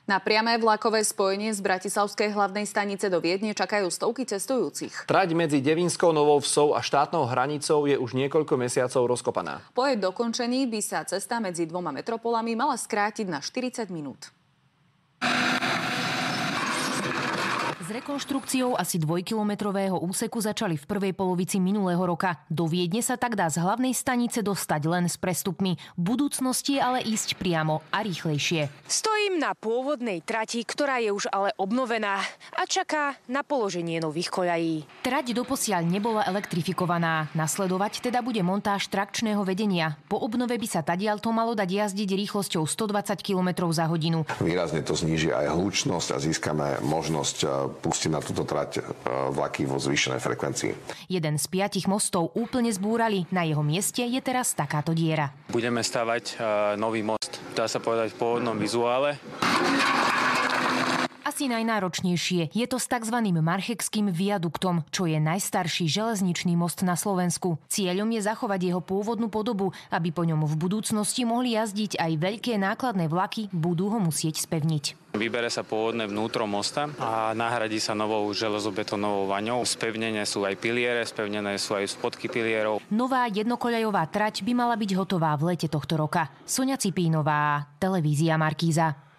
Na priame vlakové spojenie z bratislavskej hlavnej stanice do Viedne čakajú stovky cestujúcich. Trať medzi Devínskou Novou Vsou a štátnou hranicou je už niekoľko mesiacov rozkopaná. Po jej dokončení by sa cesta medzi dvoma metropolami mala skrátiť na 40 minút. S rekonštrukciou asi 2-kilometrového úseku začali v prvej polovici minulého roka. Do Viedne sa tak dá z hlavnej stanice dostať len s prestupmi. V budúcnosti ale ísť priamo a rýchlejšie. Stojím na pôvodnej trati, ktorá je už ale obnovená a čaká na položenie nových koľají. Trať doposiaľ nebola elektrifikovaná. Nasledovať teda bude montáž trakčného vedenia. Po obnove by sa tadiaľto malo dať jazdiť rýchlosťou 120 km za hodinu. Výrazne to zníži aj hlučnosť a získame možnosť pustiť na túto trať vlaky vo zvýšenej frekvencii. Jeden z 5 mostov úplne zbúrali. Na jeho mieste je teraz takáto diera. Budeme stavať nový most. Dá sa povedať v pôvodnom vizuále. Asi najnáročnejšie je to s tzv. Marchekským viaduktom, čo je najstarší železničný most na Slovensku. Cieľom je zachovať jeho pôvodnú podobu, aby po ňom v budúcnosti mohli jazdiť aj veľké nákladné vlaky, budú ho musieť spevniť. Vybere sa pôvodné vnútro mosta a nahradí sa novou železobetónovou vaňou. Spevnené sú aj piliere, spevnené sú aj spodky pilierov. Nová jednokoľajová trať by mala byť hotová v lete tohto roka. Soňa Cipínová, televízia Markíza.